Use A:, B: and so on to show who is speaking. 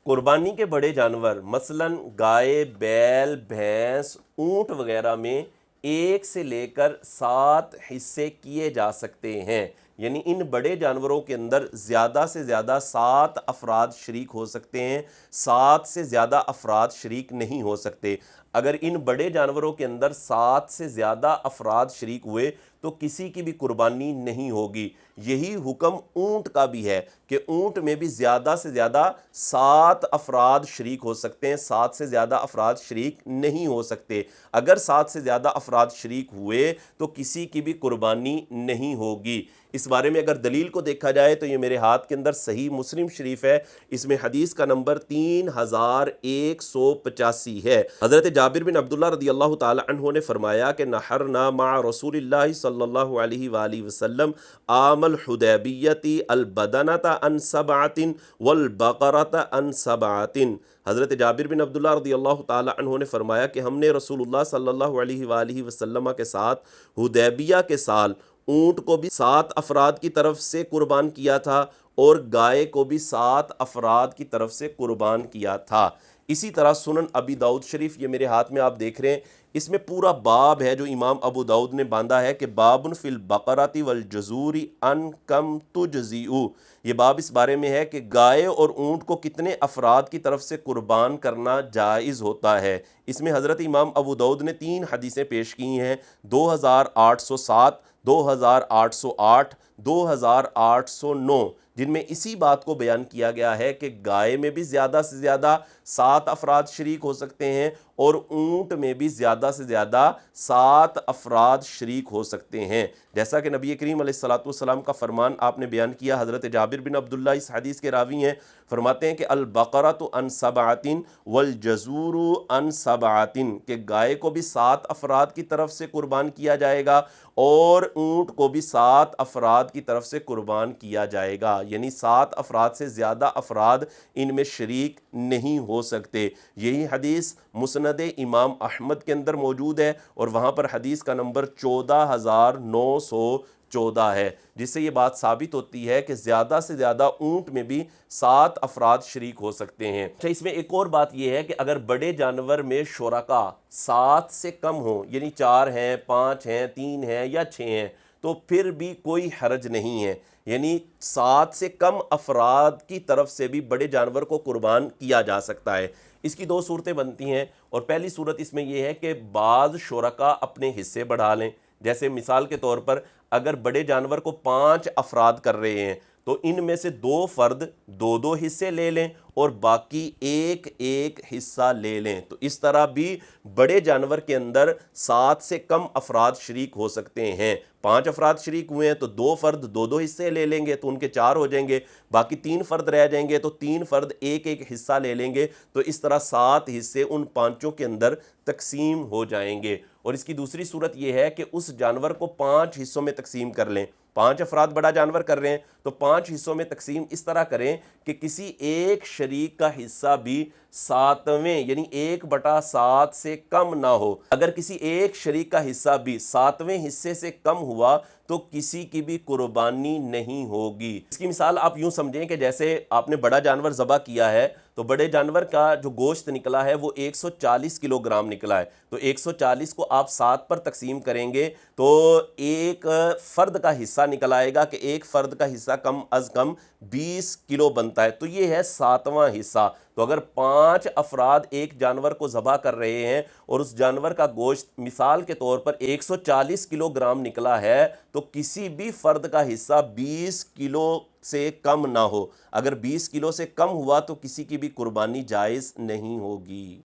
A: कुर्बानी के बड़े जानवर मसलन गाय, बैल, भैंस, ऊंट वगैरह में 1 से लेकर 7 हिस्से किए जा सकते हैं। यानी इन बड़े जानवरों के अंदर ज़्यादा से ज़्यादा 7 अफराद शरीक हो सकते हैं, 7 से ज़्यादा अफराद शरीक नहीं हो सकते। अगर इन बड़े जानवरों के अंदर 7 से ज़्यादा अफराद शरीक हुए तो किसी की भी कुर्बानी नहीं होगी। यही हुक्म ऊंट का भी है कि ऊंट में भी ज़्यादा से ज़्यादा 7 अफराद शरीक हो सकते हैं, 7 से ज़्यादा अफराद शरीक नहीं हो सकते। अगर 7 से ज़्यादा अफराद शरीक हुए तो किसी की भी कुर्बानी नहीं होगी। इस बारे में अगर दलील को देखा जाए तो ये मेरे हाथ के अंदर सही मुस्लिम शरीफ है, इसमें हदीस का नंबर 3185 है। हज़रत जाबिर बिन अब्दुल्लाह रदियल्लाहु ताला अन्हु ने फरमाया कि नहरना मा रसूलिल्लाह सल्लल्लाहु अलैहि वसल्लम आमल हुदैबियती अल बदनता अन सबअतिन वल बकरता अन सबअतिन। हज़रत जाबिर बिन अब्दुल्लाह रदियल्लाहु ताला अन्हु ने फरमाया कि हमने रसूलुल्लाह सल्लल्लाहु अलैहि वसल्लम के साथ हुदैबिया के साल ऊँट को भी 7 अफराद की तरफ से कुर्बान किया था और गाय को भी 7 अफराद की तरफ से कुर्बान किया था। इसी तरह सुनन अबी दाऊद शरीफ, ये मेरे हाथ में आप देख रहे हैं, इसमें पूरा बाब है जो इमाम अबू दाऊद ने बांधा है कि बाबुन फिल बकराती वल जजूरी अन कम तुजज़ीउ। ये बाब इस बारे में है कि गाय और ऊँट को कितने अफराद की तरफ से कुर्बान करना जायज़ होता है। इसमें हज़रत इमाम अबू दाऊद ने 3 हदीसें पेश की हैं, 2807, 2808, 2809, जिनमें इसी बात को बयान किया गया है कि गाय में भी ज़्यादा से ज़्यादा 7 अफराद शरीक हो सकते हैं और ऊँट में भी ज़्यादा से ज़्यादा 7 अफराद शरीक हो सकते हैं। जैसा कि नबी करीम अलैहिस्सलातु वस्सलाम का फरमान आपने बयान किया, हज़रत जाबिर बिन अब्दुल्लाह इस हदीस के रावी हैं, फरमाते हैं कि अल बकरतु अन सबअतिन वल जज़ूरु अन सबअतिन, कि गाय को भी 7 अफराद की तरफ से कुर्बान किया जाएगा और ऊँट को भी 7 अफराद की तरफ से कुर्बान किया जाएगा। यानी 7 अफराद से ज़्यादा अफराद इनमें शरीक नहीं हो सकते। यही हदीस मुस्नद इमाम अहमद के अंदर मौजूद है और वहाँ पर हदीस का नंबर 14914 है, जिससे ये बात साबित होती है कि ज़्यादा से ज़्यादा ऊँट में भी 7 अफराद शरीक हो सकते हैं। अच्छा, इसमें एक और बात यह है कि अगर बड़े जानवर में शुरका 7 से कम हो, यानी 4 हैं, 5 हैं, 3 हैं या 6 हैं, तो फिर भी कोई हरज नहीं है। यानी 7 से कम अफराद की तरफ से भी बड़े जानवर को कुर्बान किया जा सकता है। इसकी 2 सूरतें बनती हैं और पहली सूरत इसमें यह है कि बाज़ शुरका अपने हिस्से बढ़ा लें। जैसे मिसाल के तौर पर अगर बड़े जानवर को 5 अफराद कर रहे हैं तो इनमें से 2 फर्द 2-2 हिस्से ले लें और बाकी 1-1 हिस्सा ले लें। तो इस तरह भी बड़े जानवर के अंदर 7 से कम अफराद शरीक हो सकते हैं। 5 अफराद शरीक हुए हैं तो 2 फर्द 2-2 हिस्से ले लेंगे तो उनके 4 हो जाएंगे, बाकी 3 फर्द रह जाएंगे तो 3 फर्द 1-1 हिस्सा ले लेंगे, तो इस तरह 7 हिस्से उन पांचों के अंदर तकसीम हो जाएंगे। और इसकी दूसरी सूरत यह है कि उस जानवर को 5 हिस्सों में तकसीम कर लें। 5 अफराद बड़ा जानवर कर रहे हैं तो 5 हिस्सों में तकसीम इस तरह करें कि किसी एक शरीक का हिस्सा भी 7वें यानी 1/7 से कम ना हो। अगर किसी एक शरीक का हिस्सा भी 7वें हिस्से से कम हुआ तो किसी की भी कुर्बानी नहीं होगी। इसकी मिसाल आप यूं समझें कि जैसे आपने बड़ा जानवर ज़बह किया है तो बड़े जानवर का जो गोश्त निकला है वो 140 किलोग्राम निकला है, तो 140 को आप 7 पर तकसीम करेंगे तो एक फ़र्द का हिस्सा निकल आएगा कि एक फ़र्द का हिस्सा कम अज़ कम 20 किलो बनता है, तो ये है 7वां हिस्सा। तो अगर 5 अफराद एक जानवर को ज़बह कर रहे हैं और उस जानवर का गोश्त मिसाल के तौर पर 140 किलोग्राम निकला है तो किसी भी फ़र्द का हिस्सा 20 किलो से कम ना हो। अगर 20 किलो से कम हुआ तो किसी की भी कुर्बानी जायज़ नहीं होगी।